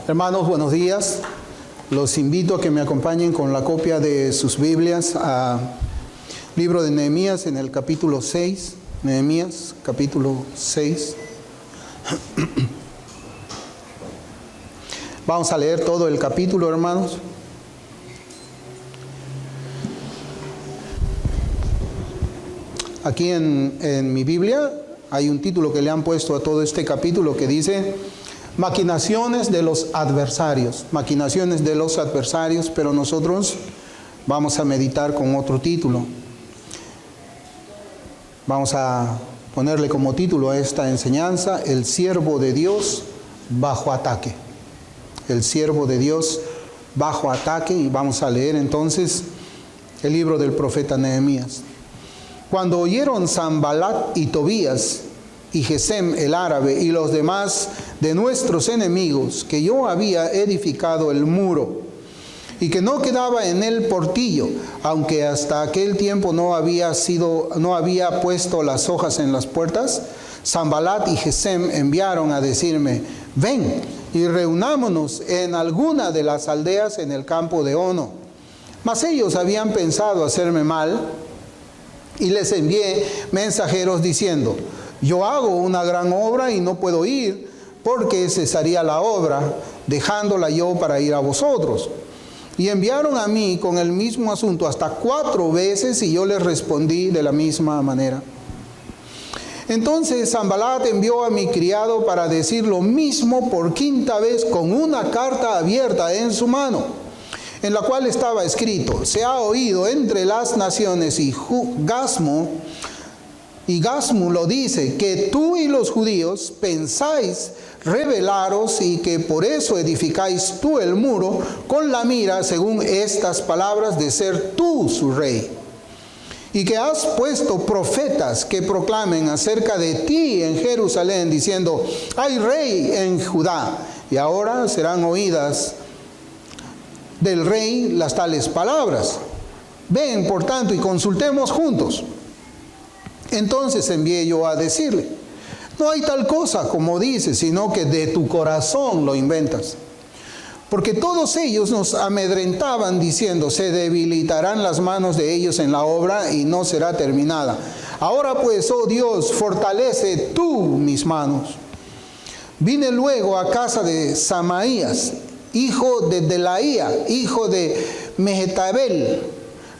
Hermanos, buenos días. Los invito a que me acompañen con la copia de sus Biblias al libro de Nehemías en el capítulo 6. Nehemías, capítulo 6. Vamos a leer todo el capítulo, hermanos. Aquí en mi Biblia hay un título que le han puesto a todo este capítulo que dice maquinaciones de los adversarios. Maquinaciones de los adversarios, pero nosotros vamos a meditar con otro título. Vamos a ponerle como título a esta enseñanza: el siervo de Dios bajo ataque. El siervo de Dios bajo ataque. Y vamos a leer entonces el libro del profeta Nehemías. Cuando oyeron Sanballat y Tobías y Gesem el árabe y los demás de nuestros enemigos que yo había edificado el muro y que no quedaba en él portillo, aunque hasta aquel tiempo no había puesto las hojas en las puertas, Sanballat y Gesem enviaron a decirme: ven y reunámonos en alguna de las aldeas en el campo de Ono. Mas ellos habían pensado hacerme mal, y les envié mensajeros diciendo: yo hago una gran obra y no puedo ir, porque cesaría la obra, dejándola yo para ir a vosotros. Y enviaron a mí con el mismo asunto hasta 4 veces, y yo les respondí de la misma manera. Entonces Sanballat envió a mi criado para decir lo mismo por 5ª vez, con una carta abierta en su mano, en la cual estaba escrito: se ha oído entre las naciones, y Gasmu lo dice, que tú y los judíos pensáis rebelaros y que por eso edificáis tú el muro con la mira, según estas palabras, de ser tú su rey. Y que has puesto profetas que proclamen acerca de ti en Jerusalén, diciendo: hay rey en Judá. Y ahora serán oídas del rey las tales palabras. Ven, por tanto, y consultemos juntos. Entonces envié yo a decirle: no hay tal cosa como dices, sino que de tu corazón lo inventas. Porque todos ellos nos amedrentaban diciendo: se debilitarán las manos de ellos en la obra y no será terminada. Ahora pues, oh Dios, fortalece tú mis manos. Vine luego a casa de Samaías, hijo de Delaía, hijo de Mehetabel,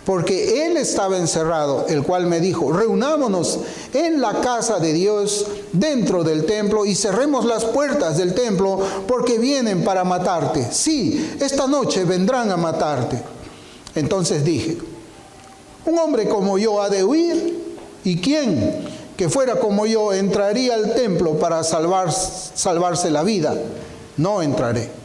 porque él estaba encerrado, el cual me dijo: reunámonos en la casa de Dios dentro del templo y cerremos las puertas del templo, porque vienen para matarte. Sí, esta noche vendrán a matarte. Entonces dije: un hombre como yo ha de huir, y quién que fuera como yo entraría al templo para salvarse la vida. No entraré.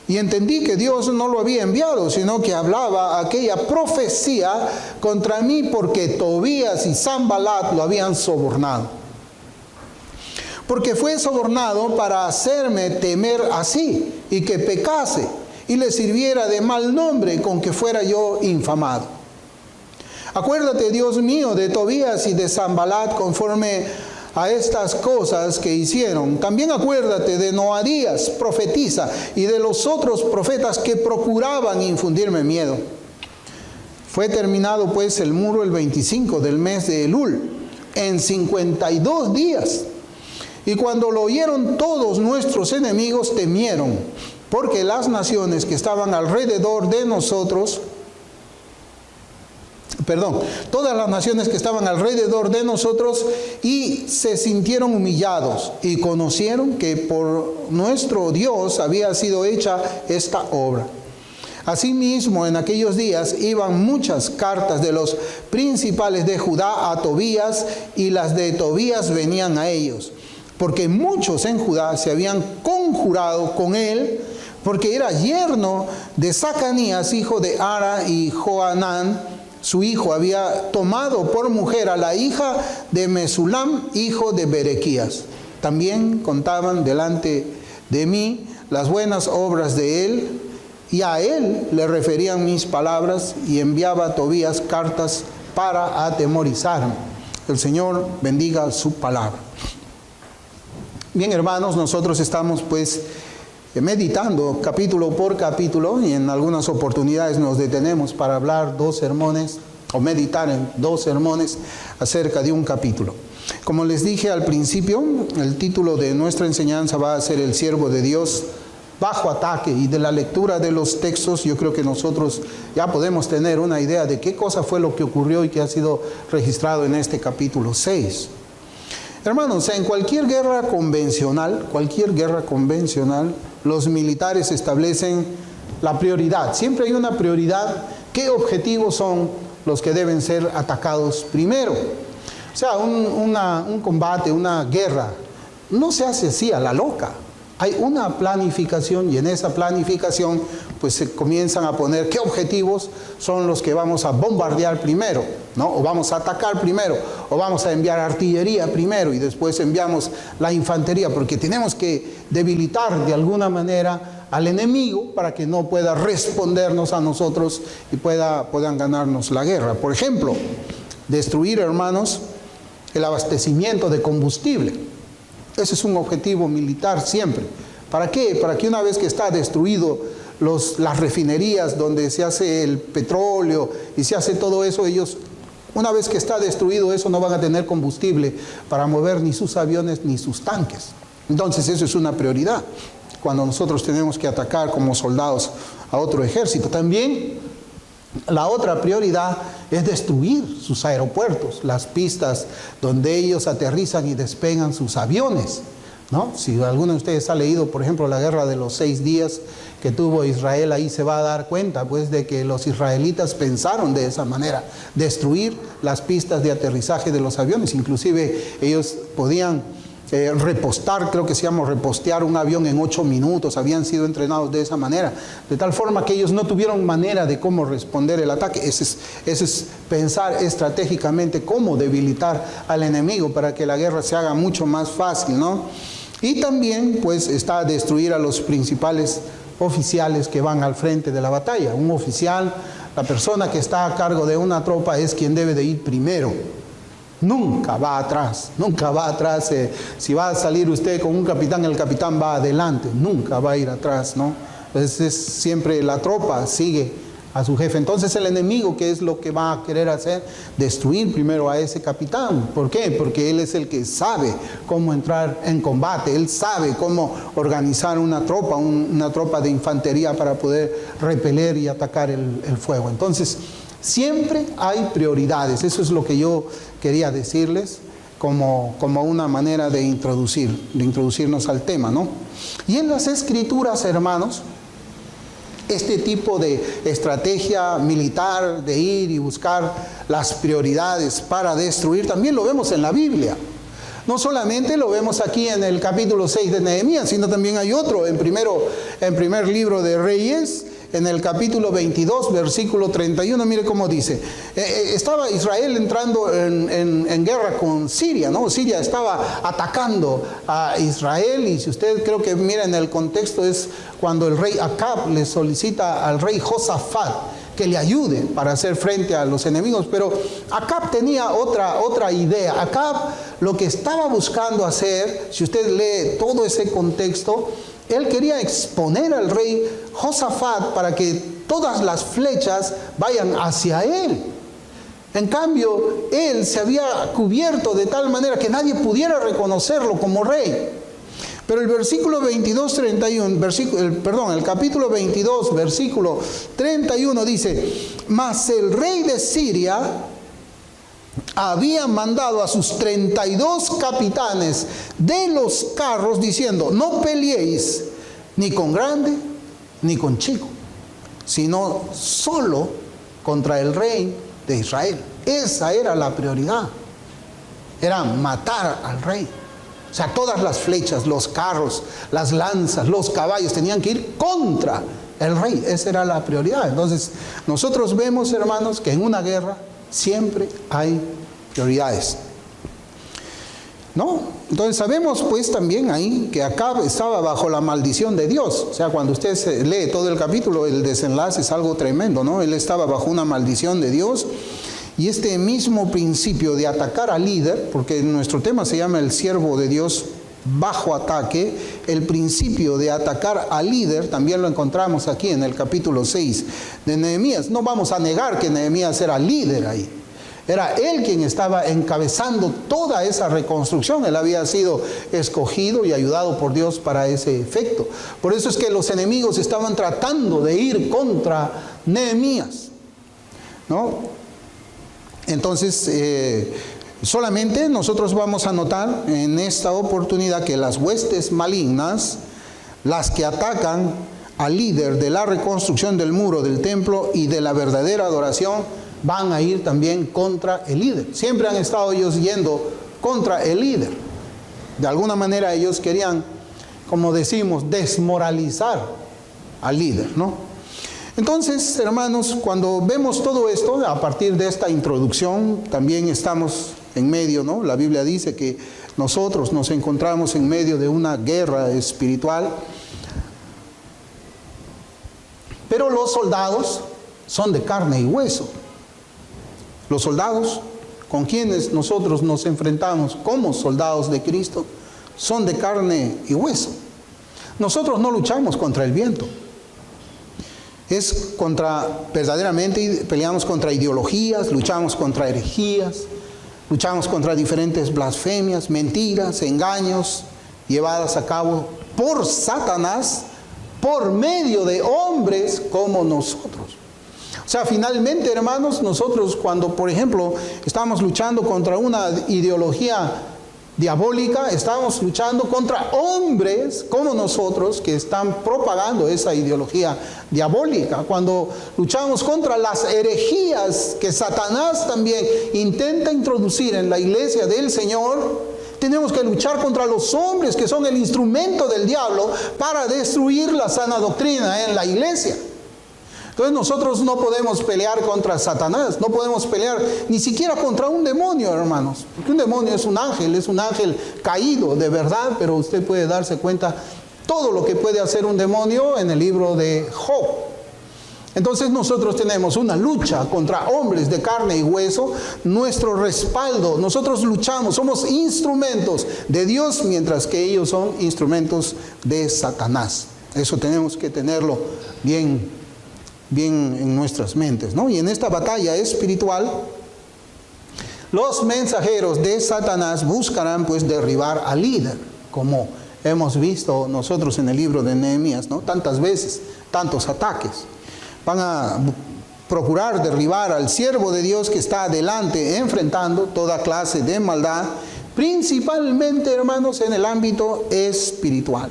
Y entendí que Dios no lo había enviado, sino que hablaba aquella profecía contra mí, porque Tobías y Sanballat lo habían sobornado. Porque fue sobornado para hacerme temer así, y que pecase, y le sirviera de mal nombre con que fuera yo infamado. Acuérdate, Dios mío, de Tobías y de Sanballat conforme a estas cosas que hicieron. También acuérdate de Noadías, profetisa, y de los otros profetas que procuraban infundirme miedo. Fue terminado pues el muro el 25 del mes de Elul, en 52 días. Y cuando lo oyeron todos nuestros enemigos, temieron, porque las naciones que estaban alrededor de nosotros, todas las naciones que estaban alrededor de nosotros, y se sintieron humillados y conocieron que por nuestro Dios había sido hecha esta obra. Asimismo, en aquellos días iban muchas cartas de los principales de Judá a Tobías, y las de Tobías venían a ellos, porque muchos en Judá se habían conjurado con él, porque era yerno de Zacanías, hijo de Ara, y Johanán, su hijo, había tomado por mujer a la hija de Mesulam, hijo de Berequías. También contaban delante de mí las buenas obras de él, y a él le referían mis palabras, y enviaba a Tobías cartas para atemorizarme. El Señor bendiga su palabra. Bien, hermanos, nosotros estamos pues meditando capítulo por capítulo, y en algunas oportunidades nos detenemos para hablar 2 sermones o meditar en 2 sermones acerca de un capítulo. Como les dije al principio, el título de nuestra enseñanza va a ser El siervo de Dios bajo ataque, y de la lectura de los textos yo creo que nosotros ya podemos tener una idea de qué cosa fue lo que ocurrió y que ha sido registrado en este capítulo 6. Hermanos, en cualquier guerra convencional, los militares establecen la prioridad. Siempre hay una prioridad. ¿Qué objetivos son los que deben ser atacados primero? O sea, un combate, una guerra, no se hace así a la loca. Hay una planificación, y en esa planificación pues se comienzan a poner qué objetivos son los que vamos a bombardear primero, ¿no? O vamos a atacar primero, o vamos a enviar artillería primero y después enviamos la infantería, porque tenemos que debilitar de alguna manera al enemigo para que no pueda respondernos a nosotros y puedan ganarnos la guerra. Por ejemplo, destruir, hermanos, el abastecimiento de combustible. Ese es un objetivo militar siempre. ¿Para qué? Para que una vez que está destruido las refinerías donde se hace el petróleo y se hace todo eso, ellos, una vez que está destruido eso, no van a tener combustible para mover ni sus aviones ni sus tanques. Entonces eso es una prioridad cuando nosotros tenemos que atacar como soldados a otro ejército. También la otra prioridad es destruir sus aeropuertos, las pistas donde ellos aterrizan y despegan sus aviones, ¿no? Si alguno de ustedes ha leído, por ejemplo, la guerra de los 6 días que tuvo Israel, ahí se va a dar cuenta pues de que los israelitas pensaron de esa manera, destruir las pistas de aterrizaje de los aviones. Inclusive ellos podían repostar, creo que se llama repostear un avión en 8 minutos, habían sido entrenados de esa manera, de tal forma que ellos no tuvieron manera de cómo responder el ataque. Ese es pensar estratégicamente cómo debilitar al enemigo para que la guerra se haga mucho más fácil, ¿no? Y también pues está destruir a los principales oficiales que van al frente de la batalla. Un oficial, la persona que está a cargo de una tropa, es quien debe de ir primero. Nunca va atrás. Si va a salir usted con un capitán, el capitán va adelante, nunca va a ir atrás, ¿no? Entonces siempre la tropa sigue a su jefe. Entonces el enemigo, ¿qué es lo que va a querer hacer? Destruir primero a ese capitán. ¿Por qué? Porque él es el que sabe cómo entrar en combate, él sabe cómo organizar una tropa de infantería para poder repeler y atacar el fuego. Entonces siempre hay prioridades. Eso es lo que yo quería decirles como una manera de introducirnos al tema, ¿no? Y en las Escrituras, hermanos, este tipo de estrategia militar de ir y buscar las prioridades para destruir, también lo vemos en la Biblia. No solamente lo vemos aquí en el capítulo 6 de Nehemías, sino también hay otro en primer libro de Reyes, en el capítulo 22, versículo 31, mire cómo dice. Estaba Israel entrando en guerra con Siria, ¿no? Siria estaba atacando a Israel, y si usted creo que mira en el contexto, es cuando el rey Acab le solicita al rey Josafat que le ayude para hacer frente a los enemigos. Pero Acab tenía otra idea. Acab lo que estaba buscando hacer, si usted lee todo ese contexto, él quería exponer al rey Josafat para que todas las flechas vayan hacia él. En cambio, él se había cubierto de tal manera que nadie pudiera reconocerlo como rey. Pero el versículo 22:31, el capítulo 22, versículo 31 dice: mas el rey de Siria había mandado a sus 32 capitanes de los carros diciendo: no peleéis ni con grande ni con chico, sino solo contra el rey de Israel. Esa era la prioridad, era matar al rey. O sea, todas las flechas, los carros, las lanzas, los caballos tenían que ir contra el rey. Esa era la prioridad. Entonces, nosotros vemos, hermanos, que en una guerra siempre hay prioridades, ¿no? Entonces sabemos pues también ahí que Acab estaba bajo la maldición de Dios. O sea, cuando usted lee todo el capítulo, el desenlace es algo tremendo, ¿no? Él estaba bajo una maldición de Dios. Y este mismo principio de atacar al líder, porque nuestro tema se llama el siervo de Dios bajo ataque. El principio de atacar al líder también lo encontramos aquí en el capítulo 6 de Nehemías. No vamos a negar que Nehemías era líder ahí. Era él quien estaba encabezando toda esa reconstrucción. Él había sido escogido y ayudado por Dios para ese efecto. Por eso es que los enemigos estaban tratando de ir contra Nehemías, ¿no? Entonces, solamente nosotros vamos a notar en esta oportunidad que las huestes malignas, las que atacan al líder de la reconstrucción del muro del templo y de la verdadera adoración, van a ir también contra el líder. Siempre han estado ellos yendo contra el líder. De alguna manera ellos querían, como decimos, desmoralizar al líder, ¿no? Entonces, hermanos, cuando vemos todo esto, a partir de esta introducción, también estamos en medio, ¿no? La Biblia dice que nosotros nos encontramos en medio de una guerra espiritual. Pero los soldados son de carne y hueso. Los soldados con quienes nosotros nos enfrentamos como soldados de Cristo son de carne y hueso. Nosotros no luchamos contra el viento. Verdaderamente peleamos contra ideologías, luchamos contra herejías, luchamos contra diferentes blasfemias, mentiras, engaños llevadas a cabo por Satanás por medio de hombres como nosotros. O sea, finalmente, hermanos, nosotros cuando, por ejemplo, estamos luchando contra una ideología diabólica, estamos luchando contra hombres como nosotros que están propagando esa ideología diabólica. Cuando luchamos contra las herejías que Satanás también intenta introducir en la iglesia del Señor, tenemos que luchar contra los hombres que son el instrumento del diablo para destruir la sana doctrina en la iglesia. Entonces nosotros no podemos pelear contra Satanás, no podemos pelear ni siquiera contra un demonio, hermanos. Porque un demonio es un ángel caído de verdad, pero usted puede darse cuenta todo lo que puede hacer un demonio en el libro de Job. Entonces nosotros tenemos una lucha contra hombres de carne y hueso, nuestro respaldo, nosotros luchamos, somos instrumentos de Dios, mientras que ellos son instrumentos de Satanás. Eso tenemos que tenerlo bien en nuestras mentes, ¿no? Y en esta batalla espiritual, los mensajeros de Satanás buscarán pues derribar al líder, como hemos visto nosotros en el libro de Nehemías, ¿no? Tantas veces, tantos ataques. Van a procurar derribar al siervo de Dios que está adelante enfrentando toda clase de maldad, principalmente, hermanos, en el ámbito espiritual,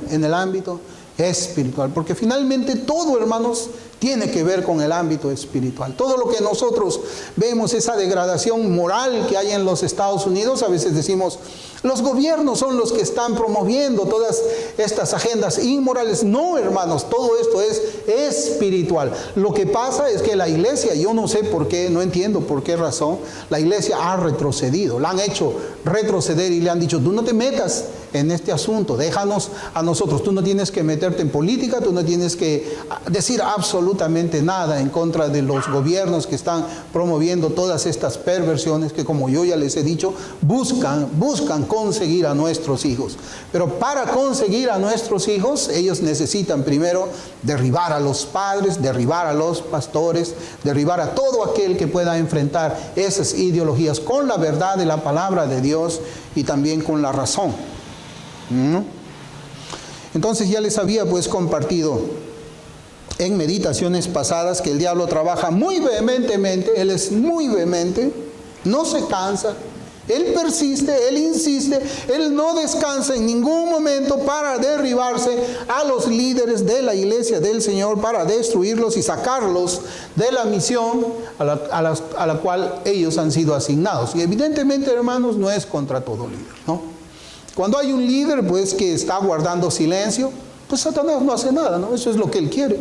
porque finalmente todo, hermanos, tiene que ver con el ámbito espiritual. Todo lo que nosotros vemos, esa degradación moral que hay en los Estados Unidos, a veces decimos, los gobiernos son los que están promoviendo todas estas agendas inmorales. No, hermanos, todo esto es espiritual. Lo que pasa es que la iglesia, yo no sé por qué, no entiendo por qué razón, la iglesia ha retrocedido, la han hecho retroceder y le han dicho, tú no te metas en este asunto, déjanos a nosotros, tú no tienes que meterte en política, tú no tienes que decir absolutamente nada en contra de los gobiernos que están promoviendo todas estas perversiones que, como yo ya les he dicho, buscan conseguir a nuestros hijos. Pero para conseguir a nuestros hijos, ellos necesitan primero derribar a los padres, derribar a los pastores, derribar a todo aquel que pueda enfrentar esas ideologías con la verdad de la palabra de Dios y también con la razón. Entonces ya les había pues compartido en meditaciones pasadas que el diablo trabaja muy vehementemente, él es muy vehemente, no se cansa, él persiste, él insiste, él no descansa en ningún momento para derribarse a los líderes de la iglesia del Señor, para destruirlos y sacarlos de la misión a la cual ellos han sido asignados. Y evidentemente, hermanos, no es contra todo líder, ¿no? Cuando hay un líder pues que está guardando silencio, pues Satanás no hace nada, ¿no? Eso es lo que él quiere.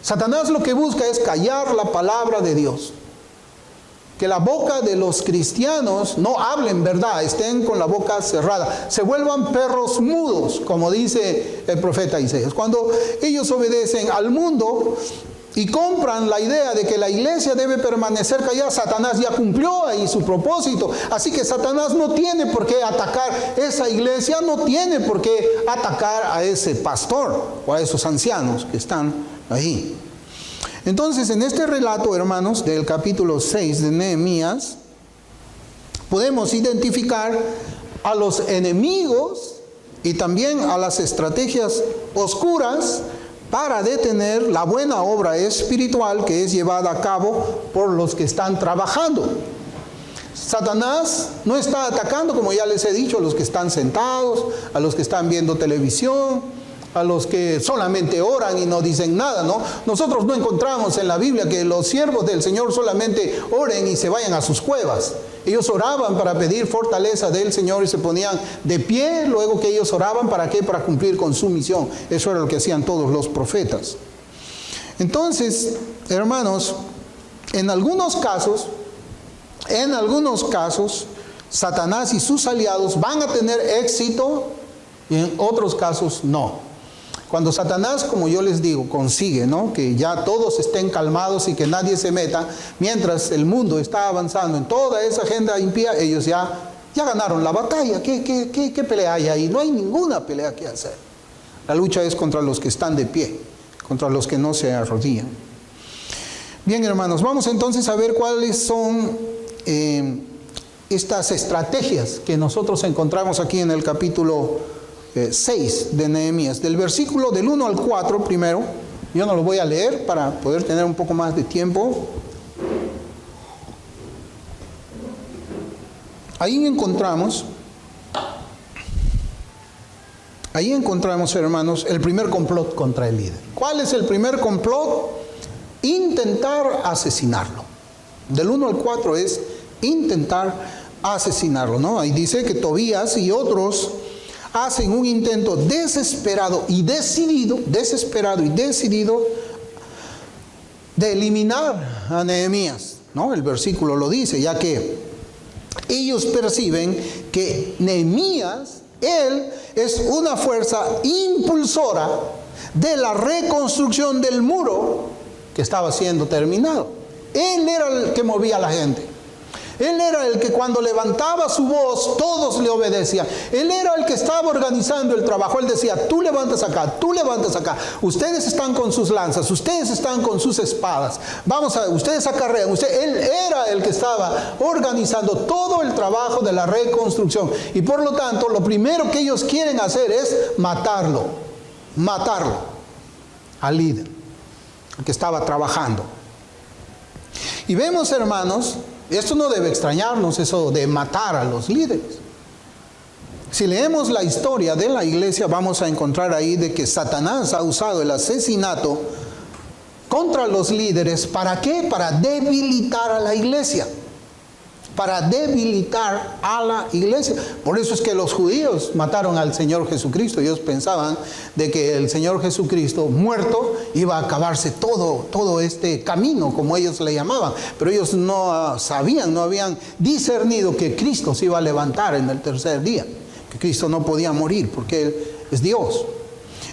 Satanás lo que busca es callar la palabra de Dios. Que la boca de los cristianos no hablen verdad, estén con la boca cerrada, se vuelvan perros mudos, como dice el profeta Isaías. Cuando ellos obedecen al mundo, y compran la idea de que la iglesia debe permanecer callada, Satanás ya cumplió ahí su propósito. Así que Satanás no tiene por qué atacar esa iglesia, no tiene por qué atacar a ese pastor o a esos ancianos que están ahí. Entonces, en este relato, hermanos, del capítulo 6 de Nehemías, podemos identificar a los enemigos y también a las estrategias oscuras para detener la buena obra espiritual que es llevada a cabo por los que están trabajando. Satanás no está atacando, como ya les he dicho, a los que están sentados, a los que están viendo televisión, a los que solamente oran y no dicen nada, ¿no? Nosotros no encontramos en la Biblia que los siervos del Señor solamente oren y se vayan a sus cuevas. Ellos oraban para pedir fortaleza del Señor y se ponían de pie, luego que ellos oraban, ¿para qué? Para cumplir con su misión. Eso era lo que hacían todos los profetas. Entonces, hermanos, en algunos casos, Satanás y sus aliados van a tener éxito y en otros casos no. Cuando Satanás, como yo les digo, consigue, ¿no?, que ya todos estén calmados y que nadie se meta, mientras el mundo está avanzando en toda esa agenda impía, ellos ya ganaron la batalla. ¿Qué pelea hay ahí? No hay ninguna pelea que hacer. La lucha es contra los que están de pie, contra los que no se arrodillan. Bien, hermanos, vamos entonces a ver cuáles son estas estrategias que nosotros encontramos aquí en el capítulo 6 de Nehemías, del versículo del 1 al 4 primero. Yo no lo voy a leer para poder tener un poco más de tiempo. Ahí encontramos, hermanos, el primer complot contra el líder. ¿Cuál es el primer complot? Intentar asesinarlo. Del 1 al 4 es intentar asesinarlo, ¿no? Ahí dice que Tobías y otros hacen un intento desesperado y decidido de eliminar a Nehemías, ¿no? El versículo lo dice, ya que ellos perciben que Nehemías, él es una fuerza impulsora de la reconstrucción del muro que estaba siendo terminado. Él era el que movía a la gente. Él era el que cuando levantaba su voz, todos le obedecían. Él era el que estaba organizando el trabajo. Él decía, tú levantas acá, ustedes están con sus lanzas, ustedes están con sus espadas, ustedes acarrean. Él era el que estaba organizando todo el trabajo de la reconstrucción. Y por lo tanto, lo primero que ellos quieren hacer es matarlo al líder, al que estaba trabajando. Y vemos, hermanos, esto no debe extrañarnos, eso de matar a los líderes. Si leemos la historia de la iglesia, vamos a encontrar ahí de que Satanás ha usado el asesinato contra los líderes. ¿Para qué? Para debilitar a la iglesia. Por eso es que los judíos mataron al Señor Jesucristo. Ellos pensaban de que el Señor Jesucristo muerto iba a acabarse todo este camino, como ellos le llamaban. Pero ellos no sabían, no habían discernido que Cristo se iba a levantar en el tercer día, que Cristo no podía morir porque Él es Dios.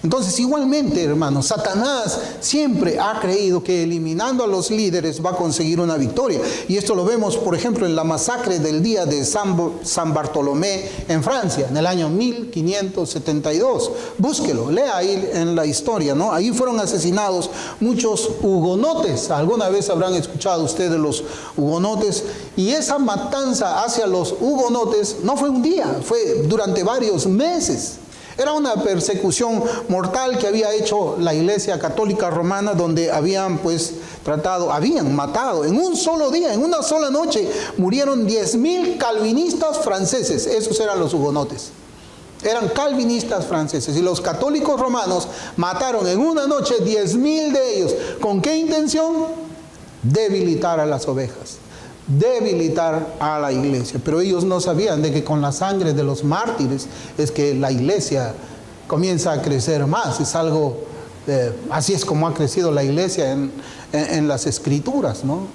Entonces, igualmente, hermanos, Satanás siempre ha creído que eliminando a los líderes va a conseguir una victoria. Y esto lo vemos, por ejemplo, en la masacre del día de San Bartolomé en Francia, en el año 1572. Búsquelo, lea ahí en la historia, ¿no? Ahí fueron asesinados muchos hugonotes. Alguna vez habrán escuchado ustedes los hugonotes. Y esa matanza hacia los hugonotes no fue un día, fue durante varios meses. Era una persecución mortal que había hecho la Iglesia Católica Romana, donde habían matado en un solo día, en una sola noche, murieron 10,000 calvinistas franceses. Esos eran los hugonotes. Eran calvinistas franceses. Y los católicos romanos mataron en una noche 10,000 de ellos. ¿Con qué intención? Debilitar a las ovejas, debilitar a la iglesia. Pero ellos no sabían de que con la sangre de los mártires es que la iglesia comienza a crecer más. Es algo, así es como ha crecido la iglesia en las escrituras, ¿no?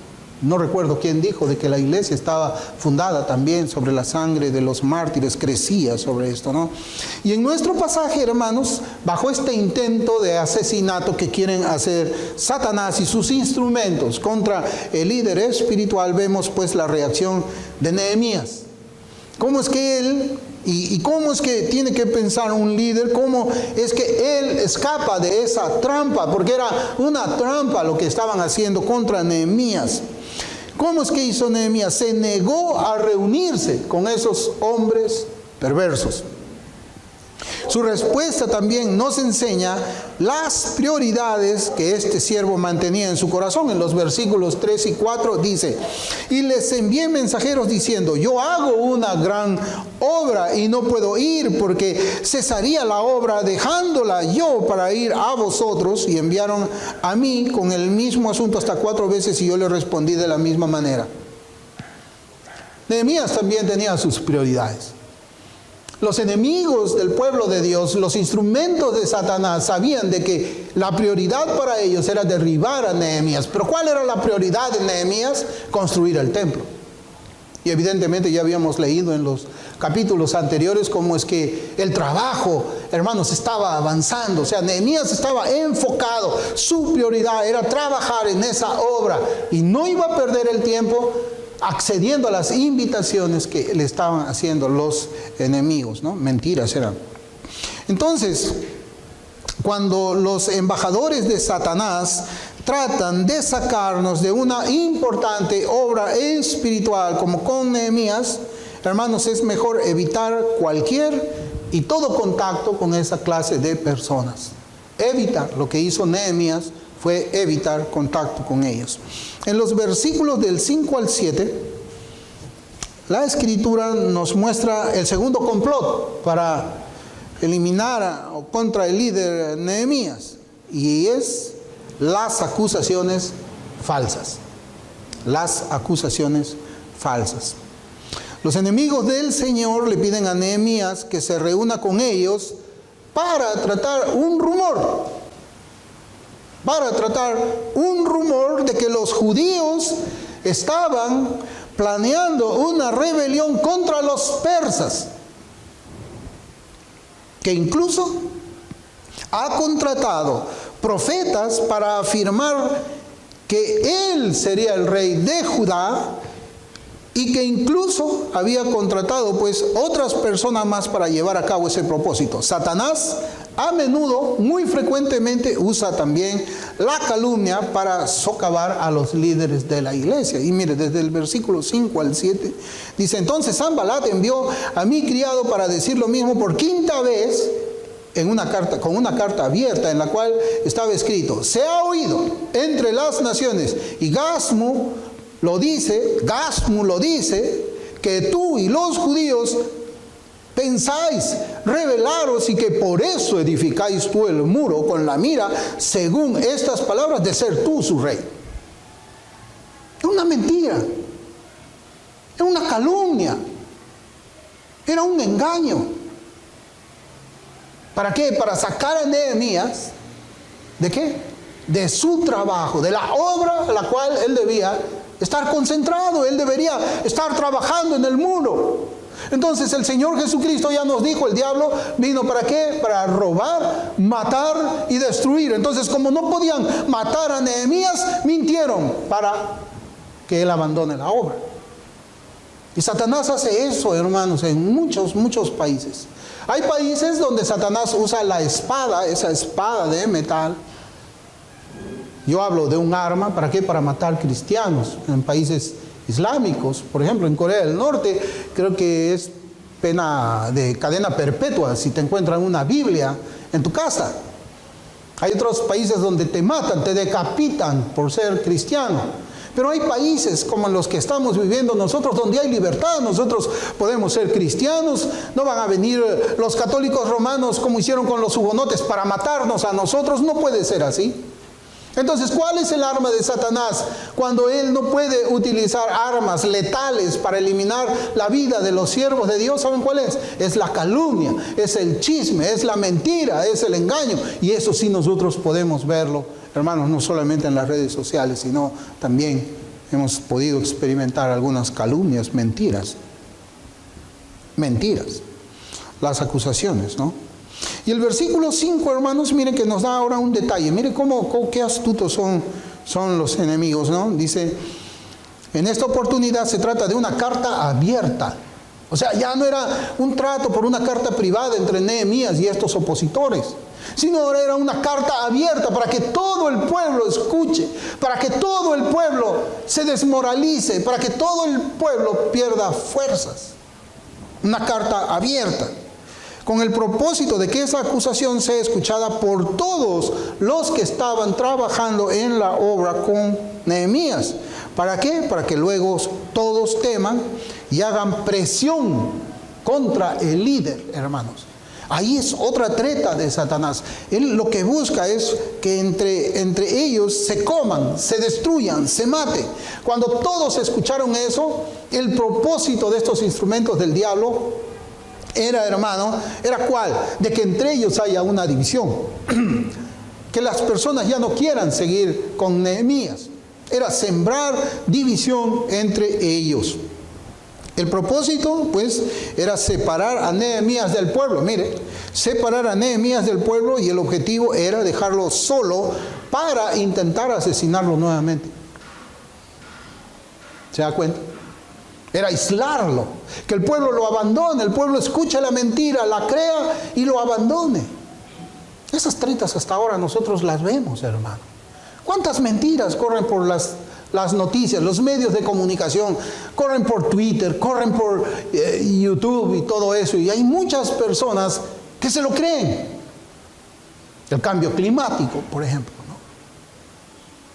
No recuerdo quién dijo de que la iglesia estaba fundada también sobre la sangre de los mártires, crecía sobre esto, ¿no? Y en nuestro pasaje, hermanos, bajo este intento de asesinato que quieren hacer Satanás y sus instrumentos contra el líder espiritual, vemos pues la reacción de Nehemías. ¿Cómo es que él, y cómo es que tiene que pensar un líder, cómo es que él escapa de esa trampa? Porque era una trampa lo que estaban haciendo contra Nehemías. ¿Cómo es que hizo Nehemías? Se negó a reunirse con esos hombres perversos. Su respuesta también nos enseña las prioridades que este siervo mantenía en su corazón. En los versículos 3 y 4 dice: y les envié mensajeros diciendo, yo hago una gran obra y no puedo ir, porque cesaría la obra dejándola yo para ir a vosotros. Y enviaron a mí con el mismo asunto hasta 4 veces, y yo le respondí de la misma manera. Nehemías también tenía sus prioridades. Los enemigos del pueblo de Dios, los instrumentos de Satanás, sabían de que la prioridad para ellos era derribar a Nehemías. Pero ¿cuál era la prioridad de Nehemías? Construir el templo. Y evidentemente ya habíamos leído en los capítulos anteriores cómo es que el trabajo, hermanos, estaba avanzando. O sea, Nehemías estaba enfocado. Su prioridad era trabajar en esa obra y no iba a perder el tiempo accediendo a las invitaciones que le estaban haciendo los enemigos, ¿no? Mentiras eran. Entonces, cuando los embajadores de Satanás tratan de sacarnos de una importante obra espiritual como con Nehemías, hermanos, es mejor evitar cualquier y todo contacto con esa clase de personas. Evitar. Lo que hizo Nehemías fue evitar contacto con ellos. En los versículos del 5 al 7, la Escritura nos muestra el segundo complot para eliminar o contra el líder Nehemías, y es las acusaciones falsas. Las acusaciones falsas. Los enemigos del Señor le piden a Nehemías que se reúna con ellos para tratar un rumor. Para tratar un rumor de que los judíos estaban planeando una rebelión contra los persas, que incluso ha contratado profetas para afirmar que él sería el rey de Judá, y que incluso había contratado pues otras personas más para llevar a cabo ese propósito. Satanás a menudo, muy frecuentemente, usa también la calumnia para socavar a los líderes de la iglesia. Y mire, desde el versículo 5 al 7, dice: entonces Sanbalat envió a mi criado para decir lo mismo por 5ª vez, en una carta, con una carta abierta en la cual estaba escrito: se ha oído entre las naciones, y Gasmu lo dice, que tú y los judíos pensáis rebelaros y que por eso edificáis tú el muro con la mira, según estas palabras, de ser tú su rey. Es una mentira, es una calumnia, era un engaño. ¿Para qué? Para sacar a Nehemías, ¿de qué? De su trabajo, de la obra a la cual él debía estar concentrado, él debería estar trabajando en el muro. Entonces el Señor Jesucristo ya nos dijo, el diablo vino ¿para qué? Para robar, matar y destruir. Entonces, como no podían matar a Nehemías, mintieron para que él abandone la obra. Y Satanás hace eso, hermanos, en muchos países. Hay países donde Satanás usa la espada, esa espada de metal. Yo hablo de un arma, ¿para qué? Para matar cristianos en países islámicos. Por ejemplo, en Corea del Norte, creo que es pena de cadena perpetua si te encuentran una Biblia en tu casa. Hay otros países donde te matan, te decapitan por ser cristiano. Pero hay países como en los que estamos viviendo nosotros, donde hay libertad, nosotros podemos ser cristianos, no van a venir los católicos romanos como hicieron con los hugonotes para matarnos a nosotros, no puede ser así. Entonces, ¿cuál es el arma de Satanás cuando él no puede utilizar armas letales para eliminar la vida de los siervos de Dios? ¿Saben cuál es? Es la calumnia, es el chisme, es la mentira, es el engaño. Y eso sí nosotros podemos verlo, hermanos, no solamente en las redes sociales, sino también hemos podido experimentar algunas calumnias, mentiras, las acusaciones, ¿no? Y el versículo 5, hermanos, miren que nos da ahora un detalle. Miren qué astutos son los enemigos, ¿no? Dice, en esta oportunidad se trata de una carta abierta. O sea, ya no era un trato por una carta privada entre Nehemías y estos opositores, sino ahora era una carta abierta para que todo el pueblo escuche, para que todo el pueblo se desmoralice, para que todo el pueblo pierda fuerzas. Una carta abierta, con el propósito de que esa acusación sea escuchada por todos los que estaban trabajando en la obra con Nehemías. ¿Para qué? Para que luego todos teman y hagan presión contra el líder, hermanos. Ahí es otra treta de Satanás. Él lo que busca es que entre ellos se coman, se destruyan, se maten. Cuando todos escucharon eso, el propósito de estos instrumentos del diablo era, hermano, ¿era cuál? De que entre ellos haya una división. Que las personas ya no quieran seguir con Nehemías. Era sembrar división entre ellos. El propósito, pues, era separar a Nehemías del pueblo. Mire, separar a Nehemías del pueblo, y el objetivo era dejarlo solo para intentar asesinarlo nuevamente. ¿Se da cuenta? Era aislarlo, que el pueblo lo abandone, el pueblo escuche la mentira, la crea y lo abandone. Esas tretas hasta ahora nosotros las vemos, hermano. ¿Cuántas mentiras corren por las noticias, los medios de comunicación? Corren por Twitter, corren por YouTube y todo eso. Y hay muchas personas que se lo creen. El cambio climático, por ejemplo, ¿no?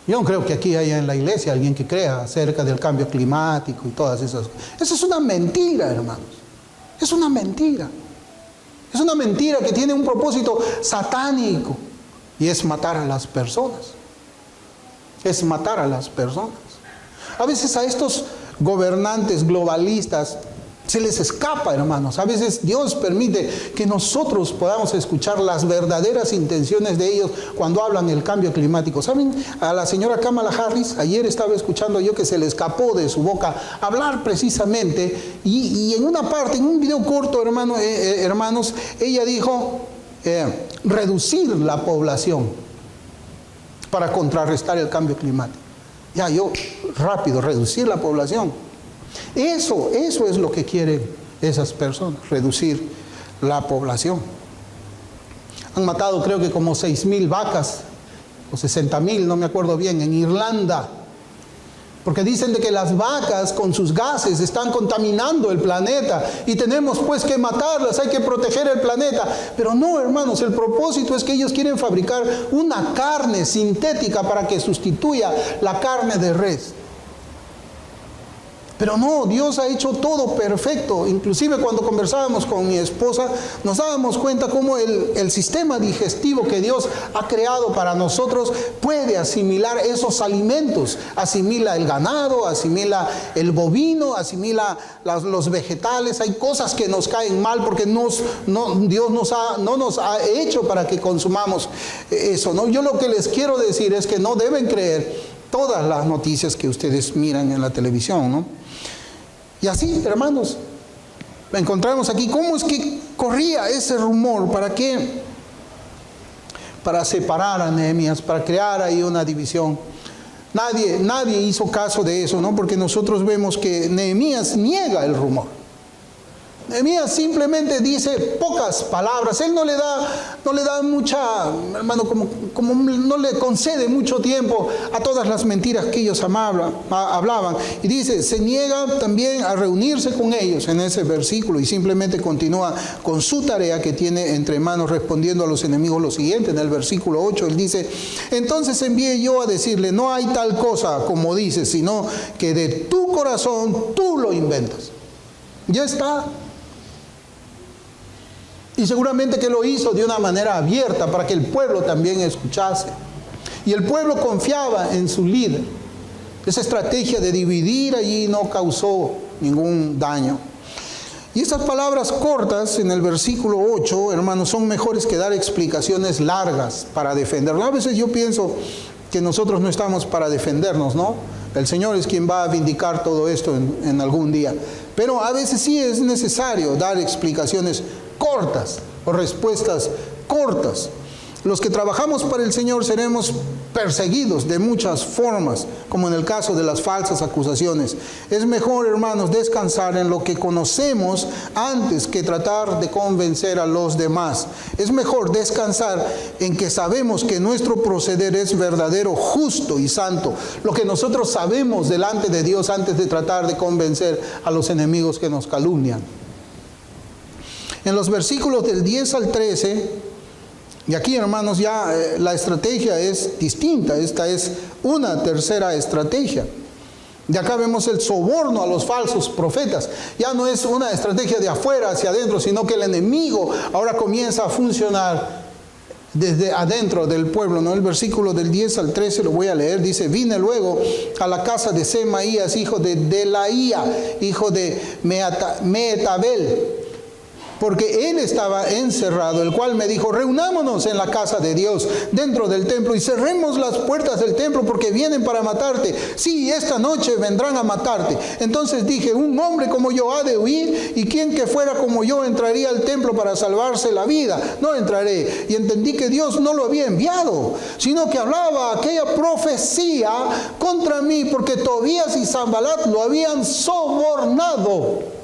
Yo no creo que aquí haya en la iglesia alguien que crea acerca del cambio climático y todas esas cosas. Eso es una mentira, hermanos. Es una mentira. Es una mentira que tiene un propósito satánico. Y es matar a las personas. Es matar a las personas. A veces a estos gobernantes globalistas se les escapa, hermanos. A veces Dios permite que nosotros podamos escuchar las verdaderas intenciones de ellos cuando hablan del cambio climático. ¿Saben? A la señora Kamala Harris, ayer estaba escuchando yo que se le escapó de su boca hablar precisamente, y en una parte, en un video corto, hermanos, ella dijo reducir la población para contrarrestar el cambio climático. Rápido, reducir la población. Eso es lo que quieren esas personas, reducir la población. Han matado creo que como 6,000 vacas, o 60,000, no me acuerdo bien, en Irlanda. Porque dicen de que las vacas con sus gases están contaminando el planeta y tenemos pues que matarlas, hay que proteger el planeta. Pero no, hermanos, el propósito es que ellos quieren fabricar una carne sintética para que sustituya la carne de res. Pero no, Dios ha hecho todo perfecto. Inclusive cuando conversábamos con mi esposa, nos dábamos cuenta cómo el sistema digestivo que Dios ha creado para nosotros puede asimilar esos alimentos. Asimila el ganado, asimila el bovino, asimila los vegetales. Hay cosas que nos caen mal porque Dios no nos ha hecho para que consumamos eso, ¿no? Yo lo que les quiero decir es que no deben creer todas las noticias que ustedes miran en la televisión, ¿no? Y así, hermanos, encontramos aquí cómo es que corría ese rumor. ¿Para qué? Para separar a Nehemías, para crear ahí una división. Nadie hizo caso de eso, ¿no? Porque nosotros vemos que Nehemías niega el rumor. Nehemías simplemente dice pocas palabras. Él no le da mucha, hermano, como no le concede mucho tiempo a todas las mentiras que ellos hablaban. Y dice, se niega también a reunirse con ellos en ese versículo, y simplemente continúa con su tarea que tiene entre manos, respondiendo a los enemigos lo siguiente. En el versículo 8 él dice, entonces envié yo a decirle, no hay tal cosa como dices, sino que de tu corazón tú lo inventas. Ya está. Y seguramente que lo hizo de una manera abierta para que el pueblo también escuchase. Y el pueblo confiaba en su líder. Esa estrategia de dividir allí no causó ningún daño. Y esas palabras cortas en el versículo 8, hermanos, son mejores que dar explicaciones largas para defenderlo. A veces yo pienso que nosotros no estamos para defendernos, ¿no? El Señor es quien va a vindicar todo esto en algún día. Pero a veces sí es necesario dar explicaciones cortas o respuestas cortas. Los que trabajamos para el Señor seremos perseguidos de muchas formas, como en el caso de las falsas acusaciones. Es mejor, hermanos, descansar en lo que conocemos antes que tratar de convencer a los demás. Es mejor descansar en que sabemos que nuestro proceder es verdadero, justo y santo. Lo que nosotros sabemos delante de Dios antes de tratar de convencer a los enemigos que nos calumnian. En los versículos del 10 al 13... Y aquí, hermanos, ya la estrategia es distinta. Esta es una tercera estrategia. De acá vemos el soborno a los falsos profetas. Ya no es una estrategia de afuera hacia adentro, sino que el enemigo ahora comienza a funcionar desde adentro del pueblo, ¿no? El versículo del 10 al 13 lo voy a leer. Dice: vine luego a la casa de Semaías, hijo de Delaía, hijo de Mehetabel, porque él estaba encerrado, el cual me dijo: reunámonos en la casa de Dios, dentro del templo, y cerremos las puertas del templo, porque vienen para matarte. Sí, esta noche vendrán a matarte. Entonces dije: un hombre como yo ha de huir, y quien que fuera como yo entraría al templo para salvarse la vida. No entraré. Y entendí que Dios no lo había enviado, sino que hablaba aquella profecía contra mí, porque Tobías y Sanbalat lo habían sobornado.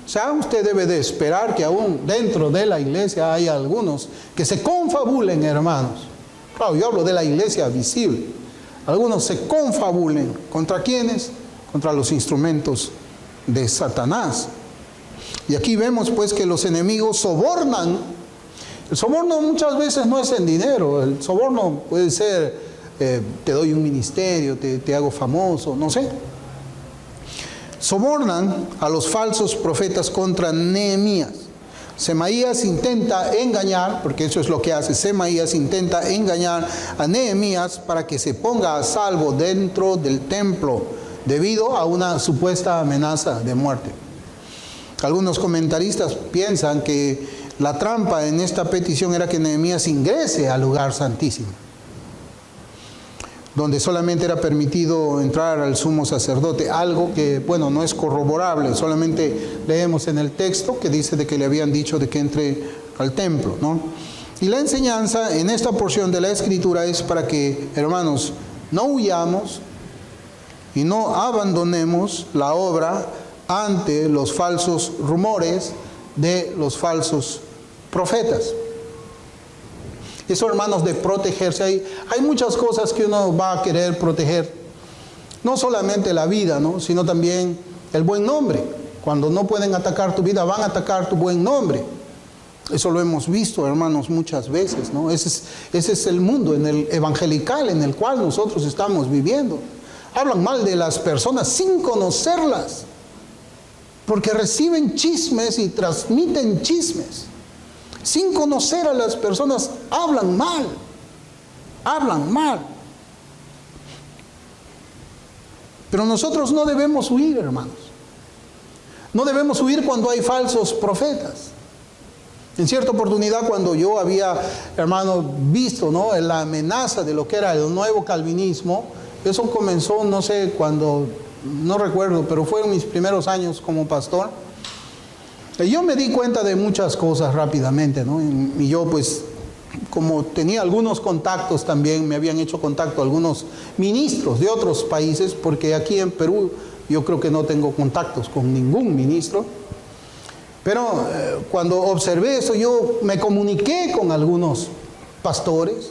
O sea, usted debe de esperar que aún dentro de la iglesia haya algunos que se confabulen, hermanos. Claro, yo hablo de la iglesia visible. Algunos se confabulen. ¿Contra quiénes? Contra los instrumentos de Satanás. Y aquí vemos pues que los enemigos sobornan. El soborno muchas veces no es en dinero. El soborno puede ser, te doy un ministerio, te hago famoso, no sé. Sobornan a los falsos profetas contra Nehemías. Semaías intenta engañar, porque eso es lo que hace. Semaías intenta engañar a Nehemías para que se ponga a salvo dentro del templo, debido a una supuesta amenaza de muerte. Algunos comentaristas piensan que la trampa en esta petición era que Nehemías ingrese al lugar santísimo, donde solamente era permitido entrar al sumo sacerdote, algo que, bueno, no es corroborable. Solamente leemos en el texto que dice de que le habían dicho de que entre al templo, ¿no? Y la enseñanza en esta porción de la Escritura es para que, hermanos, no huyamos y no abandonemos la obra ante los falsos rumores de los falsos profetas. Eso, hermanos, de protegerse. Hay muchas cosas que uno va a querer proteger. No solamente la vida, ¿no? Sino también el buen nombre. Cuando no pueden atacar tu vida, van a atacar tu buen nombre. Eso lo hemos visto, hermanos, muchas veces, ¿no? Ese es el mundo evangelical en el cual nosotros estamos viviendo. Hablan mal de las personas sin conocerlas, porque reciben chismes y transmiten chismes. Sin conocer a las personas, hablan mal. Hablan mal. Pero nosotros no debemos huir, hermanos. No debemos huir cuando hay falsos profetas. En cierta oportunidad, cuando yo había, hermano, visto, ¿no?, la amenaza de lo que era el nuevo calvinismo, eso comenzó, no sé cuándo, no recuerdo, pero fueron mis primeros años como pastor. Yo me di cuenta de muchas cosas rápidamente, ¿no? Y yo, pues, como tenía algunos contactos también, me habían hecho contacto algunos ministros de otros países, porque aquí en Perú yo creo que no tengo contactos con ningún ministro. Pero cuando observé eso, yo me comuniqué con algunos pastores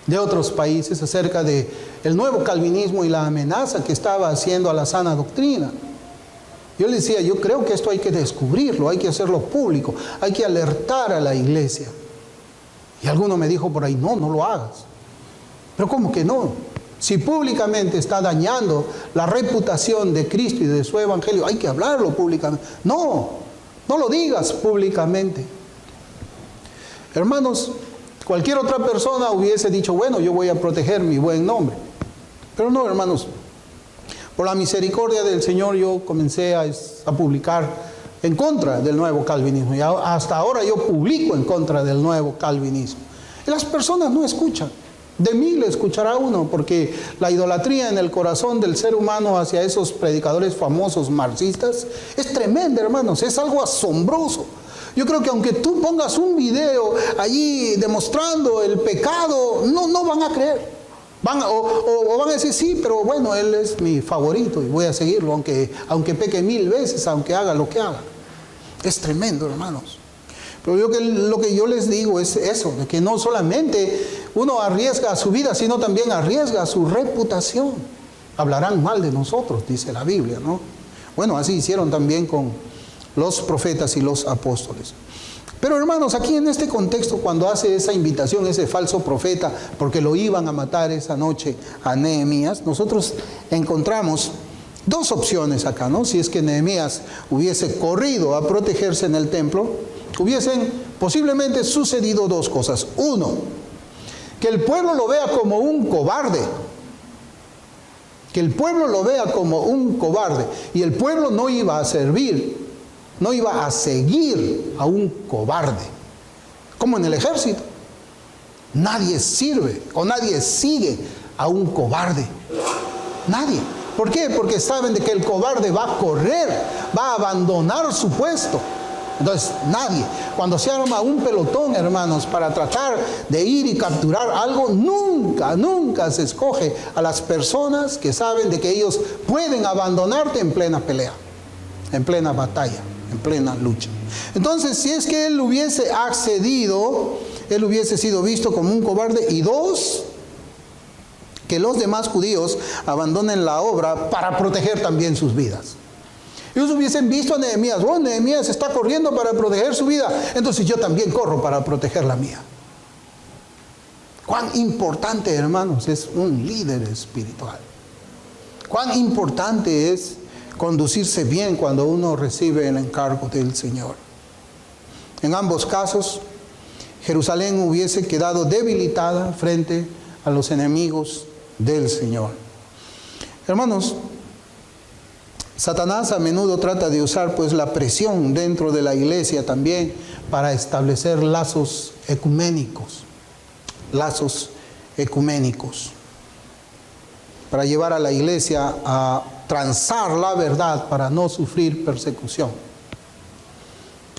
de otros países acerca de el nuevo calvinismo y la amenaza que estaba haciendo a la sana doctrina. Yo les decía: yo creo que esto hay que descubrirlo, hay que hacerlo público, hay que alertar a la iglesia. Y alguno me dijo por ahí: no lo hagas. Pero ¿cómo que no? Si públicamente está dañando la reputación de Cristo y de su evangelio, hay que hablarlo públicamente. No lo digas públicamente. Hermanos, cualquier otra persona hubiese dicho: bueno, yo voy a proteger mi buen nombre. Pero no, hermanos. Por la misericordia del Señor yo comencé a publicar en contra del nuevo calvinismo. Y hasta ahora yo publico en contra del nuevo calvinismo. Y las personas no escuchan. De 1000 escuchará uno, porque la idolatría en el corazón del ser humano hacia esos predicadores famosos marxistas es tremenda, hermanos, es algo asombroso. Yo creo que aunque tú pongas un video allí demostrando el pecado, no van a creer. Van a decir, sí, pero bueno, él es mi favorito y voy a seguirlo, aunque peque 1000 veces, aunque haga lo que haga. Es tremendo, hermanos. Pero lo que yo les digo es eso, de que no solamente uno arriesga su vida, sino también arriesga su reputación. Hablarán mal de nosotros, dice la Biblia, ¿no? Bueno, así hicieron también con los profetas y los apóstoles. Pero hermanos, aquí en este contexto, cuando hace esa invitación ese falso profeta, porque lo iban a matar esa noche a Nehemías, nosotros encontramos dos opciones acá, ¿no? Si es que Nehemías hubiese corrido a protegerse en el templo, hubiesen posiblemente sucedido dos cosas. Uno, que el pueblo lo vea como un cobarde. Que el pueblo lo vea como un cobarde. Y el pueblo no iba a servir, no iba a seguir a un cobarde. Como en el ejército. Nadie sirve o nadie sigue a un cobarde. Nadie. ¿Por qué? Porque saben de que el cobarde va a correr, va a abandonar su puesto. Entonces, nadie. Cuando se arma un pelotón, hermanos, para tratar de ir y capturar algo, nunca se escoge a las personas que saben de que ellos pueden abandonarte en plena pelea, en plena batalla, en plena lucha. Entonces, si es que él hubiese accedido, él hubiese sido visto como un cobarde. Y dos, que los demás judíos abandonen la obra para proteger también sus vidas. Ellos hubiesen visto a Nehemías, oh, Nehemías está corriendo para proteger su vida, entonces yo también corro para proteger la mía. Cuán importante, hermanos, es un líder espiritual. Cuán importante es conducirse bien cuando uno recibe el encargo del Señor. En ambos casos, Jerusalén hubiese quedado debilitada frente a los enemigos del Señor. Hermanos, Satanás a menudo trata de usar pues la presión dentro de la iglesia también para establecer lazos ecuménicos, para llevar a la iglesia a transar la verdad para no sufrir persecución.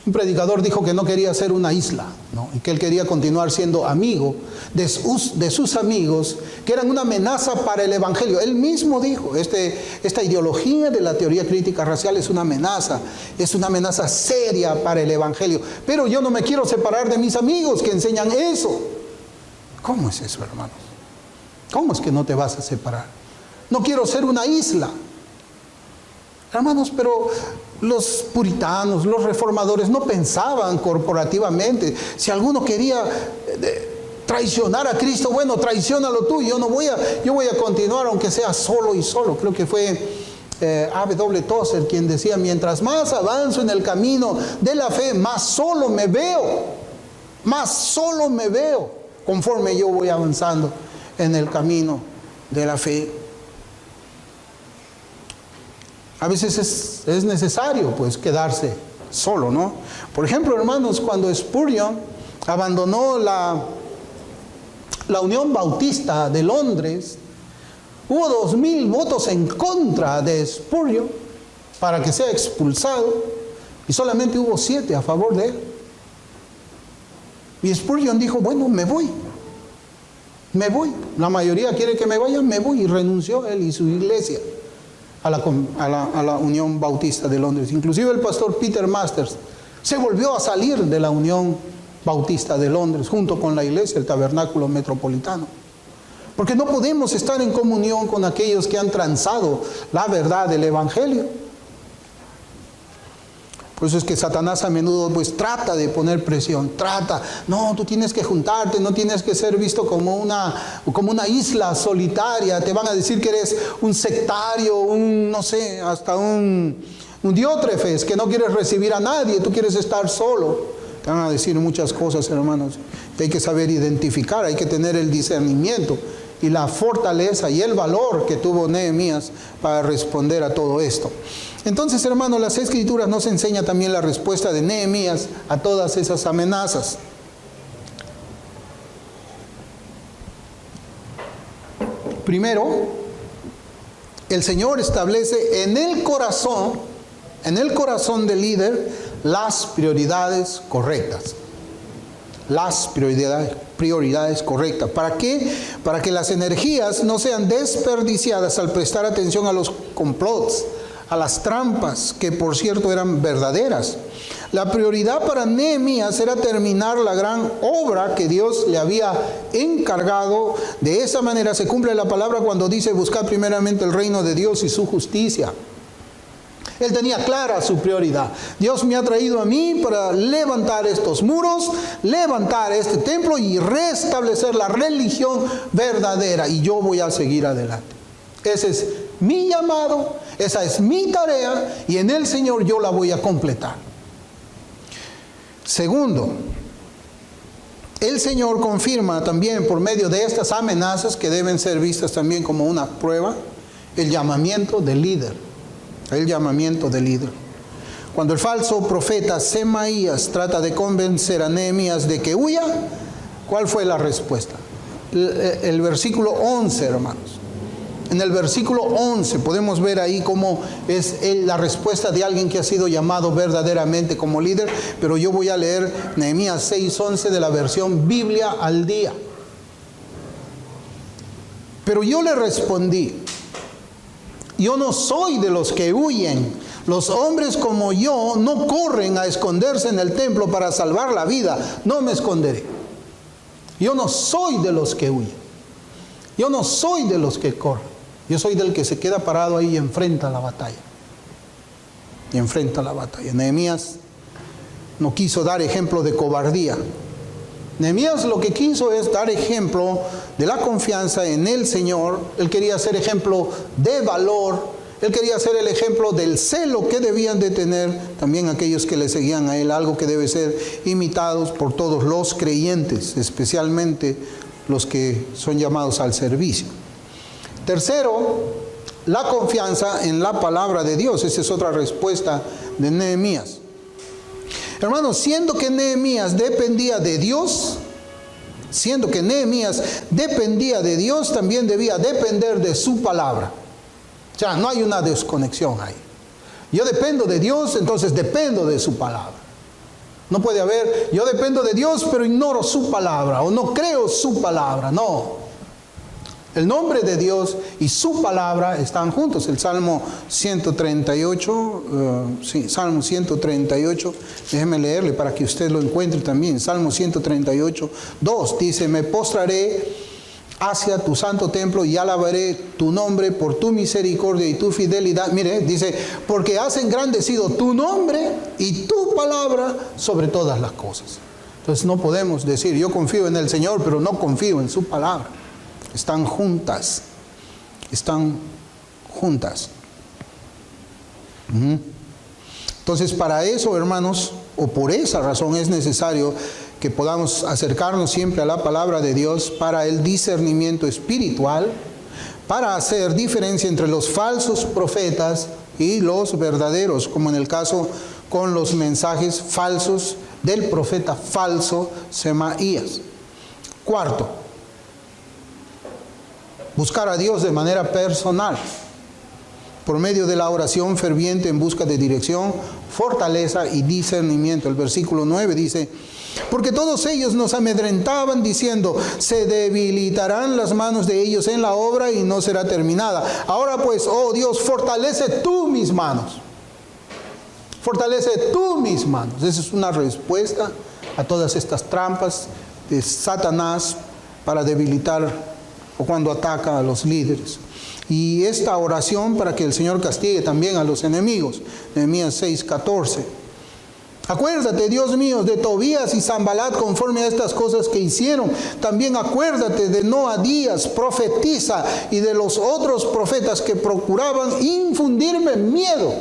Un predicador dijo que no quería ser una isla, ¿no? Y que él quería continuar siendo amigo de sus amigos, que eran una amenaza para el evangelio. Él mismo dijo, esta ideología de la teoría crítica racial es una amenaza seria para el evangelio. Pero yo no me quiero separar de mis amigos que enseñan eso. ¿Cómo es eso, hermanos? ¿Cómo es que no te vas a separar? No quiero ser una isla. Hermanos, pero los puritanos, los reformadores no pensaban corporativamente. Si alguno quería traicionar a Cristo, bueno, traiciónalo tú, yo voy a continuar aunque sea solo y solo. Creo que fue A.W. Tozer quien decía, mientras más avanzo en el camino de la fe, más solo me veo conforme yo voy avanzando en el camino de la fe. A veces es necesario pues quedarse solo, ¿no? Por ejemplo, hermanos, cuando Spurgeon abandonó la Unión Bautista de Londres, hubo 2000 votos en contra de Spurgeon para que sea expulsado y solamente hubo 7 a favor de él. Y Spurgeon dijo, bueno, me voy. La mayoría quiere que me vaya, me voy. Y renunció él y su iglesia a la Unión Bautista de Londres. Inclusive el pastor Peter Masters se volvió a salir de la Unión Bautista de Londres junto con la iglesia, el Tabernáculo Metropolitano. Porque no podemos estar en comunión con aquellos que han transado la verdad del Evangelio. Por eso es que Satanás a menudo pues trata de poner presión, no, tú tienes que juntarte, no tienes que ser visto como una isla solitaria, te van a decir que eres un sectario, hasta un diótrefes, que no quieres recibir a nadie, tú quieres estar solo. Te van a decir muchas cosas, hermanos, que hay que saber identificar, hay que tener el discernimiento y la fortaleza y el valor que tuvo Nehemías para responder a todo esto. Entonces, hermanos, las Escrituras nos enseñan también la respuesta de Nehemías a todas esas amenazas. Primero, el Señor establece en el corazón del líder las prioridades correctas. Las prioridades correctas. ¿Para qué? Para que las energías no sean desperdiciadas al prestar atención a los complots, a las trampas, que por cierto eran verdaderas. La prioridad para Nehemías era terminar la gran obra que Dios le había encargado. De esa manera se cumple la palabra cuando dice: buscad primeramente el reino de Dios y su justicia. Él tenía clara su prioridad. Dios me ha traído a mí para levantar estos muros, levantar este templo y restablecer la religión verdadera. Y yo voy a seguir adelante. Ese es mi llamado, esa es mi tarea, y en el Señor yo la voy a completar. Segundo, el Señor confirma también por medio de estas amenazas, que deben ser vistas también como una prueba, el llamamiento del líder. El llamamiento del líder. Cuando el falso profeta Semaías trata de convencer a Nehemías de que huya, ¿cuál fue la respuesta? El versículo 11, hermanos. En el versículo 11 podemos ver ahí cómo es la respuesta de alguien que ha sido llamado verdaderamente como líder. Pero yo voy a leer Nehemías 6:11 de la versión Biblia al día. Pero yo le respondí: yo no soy de los que huyen. Los hombres como yo no corren a esconderse en el templo para salvar la vida. No me esconderé. Yo no soy de los que huyen. Yo no soy de los que corren. Yo soy del que se queda parado ahí y enfrenta la batalla. Y enfrenta la batalla. Nehemías no quiso dar ejemplo de cobardía. Nehemías lo que quiso es dar ejemplo de la confianza en el Señor. Él quería ser ejemplo de valor. Él quería ser el ejemplo del celo que debían de tener también aquellos que le seguían a él. Algo que debe ser imitados por todos los creyentes, especialmente los que son llamados al servicio. Tercero, la confianza en la palabra de Dios. Esa es otra respuesta de Nehemías. Hermanos, siendo que Nehemías dependía de Dios, también debía depender de su palabra. O sea, no hay una desconexión ahí. Yo dependo de Dios, entonces dependo de su palabra. No puede haber, yo dependo de Dios, pero ignoro su palabra, o no creo su palabra. No. El nombre de Dios y su palabra están juntos. El Salmo 138, Salmo 138, déjeme leerle para que usted lo encuentre también. Salmo 138, 2, dice: me postraré hacia tu santo templo y alabaré tu nombre por tu misericordia y tu fidelidad. Mire, dice: porque has engrandecido tu nombre y tu palabra sobre todas las cosas. Entonces no podemos decir: yo confío en el Señor, pero no confío en su palabra. Están juntas. Están juntas. Entonces, para eso, hermanos, o por esa razón es necesario que podamos acercarnos siempre a la palabra de Dios para el discernimiento espiritual, para hacer diferencia entre los falsos profetas y los verdaderos, como en el caso con los mensajes falsos del profeta falso Semaías. Cuarto, buscar a Dios de manera personal, por medio de la oración ferviente en busca de dirección, fortaleza y discernimiento. El versículo 9 dice: porque todos ellos nos amedrentaban diciendo: se debilitarán las manos de ellos en la obra y no será terminada. Ahora pues, oh Dios, fortalece tú mis manos. Fortalece tú mis manos. Esa es una respuesta a todas estas trampas de Satanás para debilitar o cuando ataca a los líderes. Y esta oración para que el Señor castigue también a los enemigos. Nehemías 6:14. Acuérdate, Dios mío, de Tobías y Sanbalat conforme a estas cosas que hicieron. También acuérdate de Noadías, profetiza, y de los otros profetas que procuraban infundirme miedo.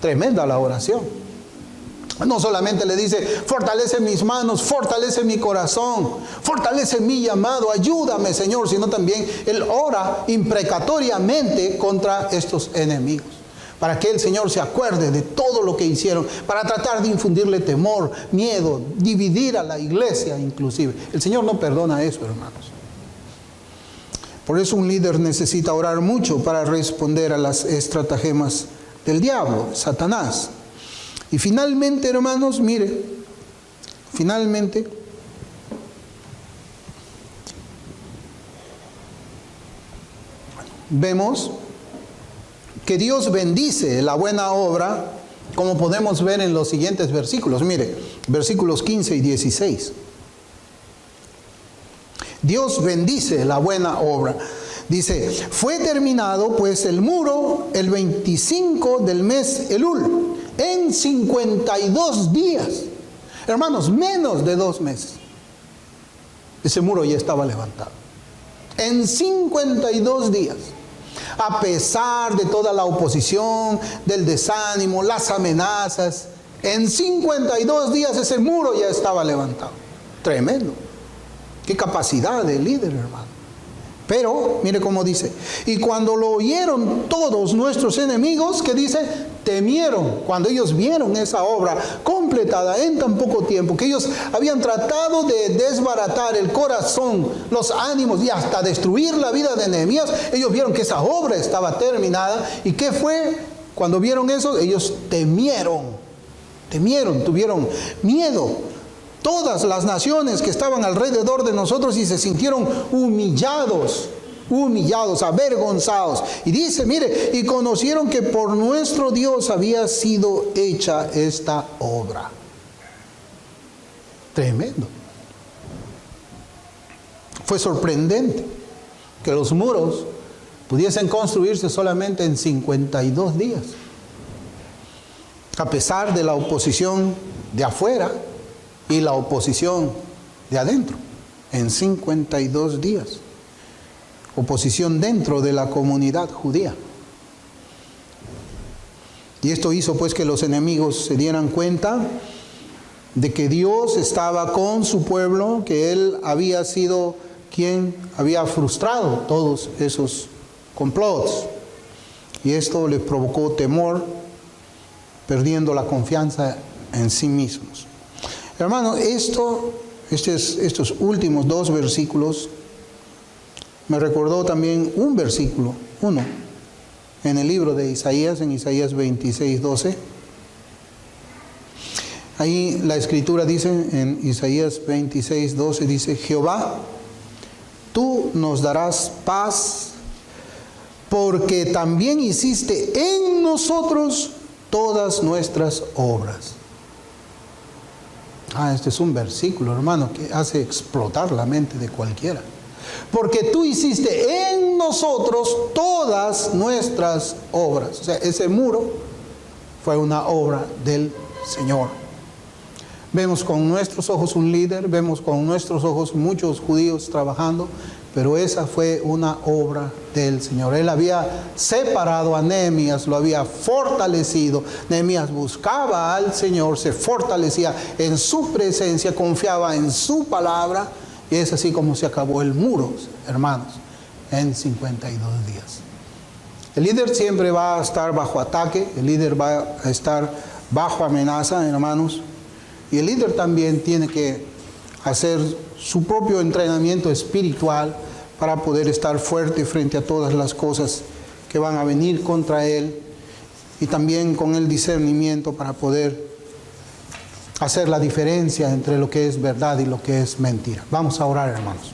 Tremenda la oración. No solamente le dice: fortalece mis manos, fortalece mi corazón, fortalece mi llamado, ayúdame, Señor, sino también él ora imprecatoriamente contra estos enemigos, para que el Señor se acuerde de todo lo que hicieron, para tratar de infundirle temor, miedo, dividir a la iglesia inclusive. El Señor no perdona eso, hermanos. Por eso un líder necesita orar mucho para responder a las estratagemas del diablo, Satanás. Y finalmente, hermanos, mire, finalmente, vemos que Dios bendice la buena obra, como podemos ver en los siguientes versículos. Mire, versículos 15 y 16. Dios bendice la buena obra. Dice, fue terminado pues el muro el 25 del mes Elul, en 52 días. Hermanos, menos de 2 meses. Ese muro ya estaba levantado. En 52 días. A pesar de toda la oposición, del desánimo, las amenazas, en 52 días ese muro ya estaba levantado. Tremendo. Qué capacidad de líder, hermano. Pero, mire cómo dice, y cuando lo oyeron todos nuestros enemigos, ¿qué dice? Temieron. Cuando ellos vieron esa obra completada en tan poco tiempo, que ellos habían tratado de desbaratar el corazón, los ánimos y hasta destruir la vida de Nehemías, ellos vieron que esa obra estaba terminada. ¿Y qué fue? Cuando vieron eso, ellos temieron, tuvieron miedo. Todas las naciones que estaban alrededor de nosotros y se sintieron humillados, avergonzados. Y dice, mire, y conocieron que por nuestro Dios había sido hecha esta obra. Tremendo. Fue sorprendente que los muros pudiesen construirse solamente en 52 días. A pesar de la oposición de afuera y la oposición de adentro, en 52 días. Oposición dentro de la comunidad judía. Y esto hizo pues que los enemigos se dieran cuenta de que Dios estaba con su pueblo, que Él había sido quien había frustrado todos esos complots. Y esto les provocó temor, perdiendo la confianza en sí mismos. Hermano, estos últimos 2 versículos me recordó también un versículo, uno, en el libro de Isaías, en Isaías 26:12. Ahí la escritura dice, en Isaías 26:12, dice, Jehová, tú nos darás paz, porque también hiciste en nosotros todas nuestras obras. Este es un versículo, hermano, que hace explotar la mente de cualquiera. Porque tú hiciste en nosotros todas nuestras obras. O sea, ese muro fue una obra del Señor. Vemos con nuestros ojos un líder, vemos con nuestros ojos muchos judíos trabajando, pero esa fue una obra del Señor. Él había separado a Nehemías, lo había fortalecido. Nehemías buscaba al Señor, se fortalecía en su presencia, confiaba en su palabra. Y es así como se acabó el muro, hermanos, en 52 días. El líder siempre va a estar bajo ataque, el líder va a estar bajo amenaza, hermanos. Y el líder también tiene que hacer su propio entrenamiento espiritual para poder estar fuerte frente a todas las cosas que van a venir contra él, y también con el discernimiento para poder hacer la diferencia entre lo que es verdad y lo que es mentira. Vamos a orar, hermanos.